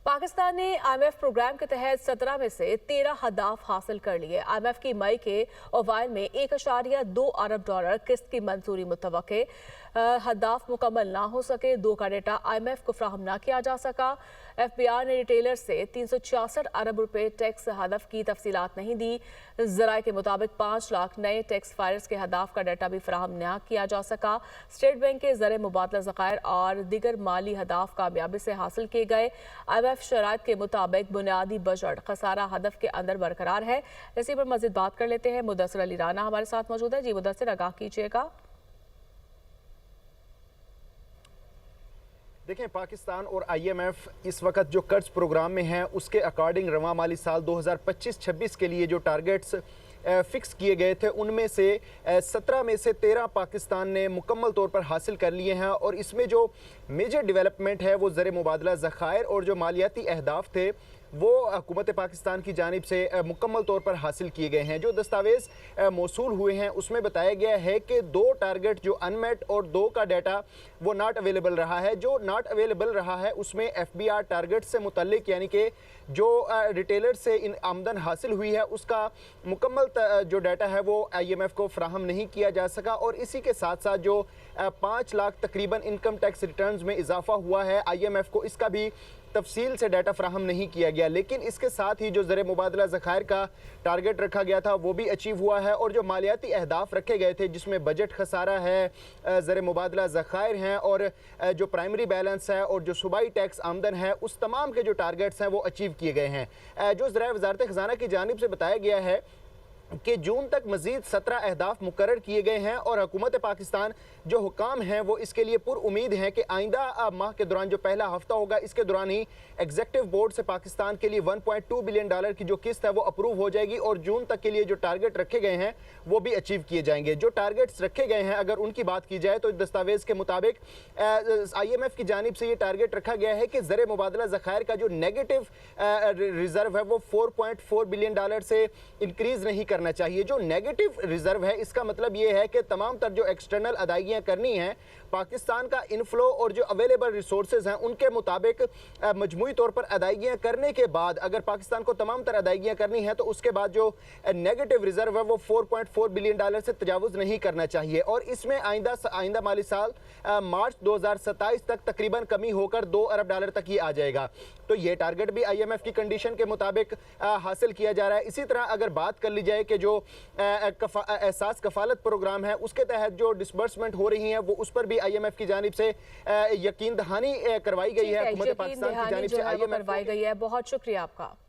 पाकिस्तान ने IMF programme के तहत 17 में से 13 हदाफ हासिल कर लिए। IMF की मई के ओवाल में 1.2 अरब डॉलर किस्त की मंजूरी मुतवक्के। हदाफ मुकम्मल ना हो सके, 2 का डेटा IMF को फ्राहम ना किया जा सका। FBR ने रिटेलर से 366 अरब रुपए टैक्स हदफ की तफसीलात नहीं दी। जराये के मुताबिक 5 लाख नए टैक्स फायर्स के हदाफ का डाटा भी फ्राहम ना किया जा सका। स्टेट बैंक के ज़र मुबादला ज़खायर और दीगर माली हदाफ कामयाबी से हासिल किए गए। IMF शराइत के मुताबिक बुनियादी बजट खसारा हदफ के अंदर बरकरार है। इसी पर मज़ीद बात कर लेते हैं। मुदस्सिर अली राना हमारे साथ मौजूद है। जी मुदस्सिर, आगाह कीजिएगा। देखें, पाकिस्तान और IMF इस वक्त जो कर्ज प्रोग्राम में है उसके अकॉर्डिंग रवां माली साल 2025-26 के लिए जो टारगेट्स फिक्स किए गए थे उनमें से 17 में से 13 पाकिस्तान ने मुकम्मल तौर पर हासिल कर लिए हैं। और इसमें जो मेजर डेवलपमेंट है वो ज़र मुबादला ज़खायर और जो मालियाती अहदाफ थे वो हुकूमत पाकिस्तान की जानिब से मुकम्मल तौर पर हासिल किए गए हैं। जो दस्तावेज़ मौसूल हुए हैं उसमें बताया गया है कि 2 टारगेट जो अनमेट और 2 का डाटा वो नॉट अवेलेबल रहा है। जो नॉट अवेलेबल रहा है उसमें FBR टारगेट से मुतल्लिक यानी कि जो रिटेलर से इन आमदन हासिल हुई है उसका मुकम्मल जो डाटा है वो IMF को फ्राहम नहीं किया जा सका। और इसी के साथ साथ जो 5 लाख तकरीबन इनकम टैक्स रिटर्न्स में इजाफा हुआ है IMF को इसका भी तफसील से डाटा फ्राहम नहीं किया गया। लेकिन इसके साथ ही जो ज़र मुबादला ज़खायर का टारगेट रखा गया था वो भी अचीव हुआ है। और जो मालियाती अहदाफ रखे गए थे जिसमें बजट खसारा है, ज़र मुबादला ज़खायर हैं और जो प्राइमरी बैलेंस है और जो सूबाई टैक्स आमदन है, उस तमाम के जो टारगेट्स हैं वो अचीव किए गए हैं। जो ज़राए वज़ारत ख़ज़ाना की जानिब से बताया गया है कि जून तक मज़ीद 17 अहदाफ मुकर्रर किए गए हैं और हुकूमत पाकिस्तान जो हुकाम हैं वो इसके लिए पुर उम्मीद हैं कि आइंदा माह के दौरान जो पहला हफ्ता होगा इसके दौरान ही एग्जीक्यूटिव बोर्ड से पाकिस्तान के लिए 1.2 बिलियन डॉलर की जो किस्त है वो अप्रूव हो जाएगी और जून तक के लिए जो टारगेट रखे गए हैं वो भी अचीव किए जाएंगे। जो टारगेट्स रखे गए हैं अगर उनकी बात की जाए तो दस्तावेज़ के मुताबिक IMF की जानिब से ये टारगेट रखा गया है कि ज़र मुबादला ज़खायर का जो नेगेटिव रिजर्व है वो 4.4 बिलियन डॉलर से इंक्रीज़ नहीं करना चाहिए। जो नेगेटिव रिजर्व है इसका मतलब ये है कि तमाम तर जो एक्सटर्नल अदायगियां करनी हैं पाकिस्तान का इनफ्लो और जो अवेलेबल रिसोर्सेज हैं उनके मुताबिक मजमूई तौर पर अदायगियां करने के बाद अगर पाकिस्तान को तमाम तर अदायगियां करनी है तो उसके बाद जो नेगेटिव रिजर्व है वो 4.4 बिलियन डॉलर से तजावुज़ नहीं करना चाहिए। और इसमें आइंदा माली साल मार्च 2027 तक तकरीबन कमी होकर 2 अरब डॉलर तक ही आ जाएगा। तो ये टारगेट भी IMF की कंडीशन के मुताबिक हासिल किया जा रहा है। इसी तरह अगर बात कर ली जाए कि जो एहसास कफालत प्रोग्राम है उसके तहत जो डिसबर्समेंट हो रही है वो उस पर भी IMF की जानिब से यकीन दहानी करवाई गई है। हुकूमत पाकिस्तान की जानिब से IMF करवाई गई है। बहुत शुक्रिया आपका।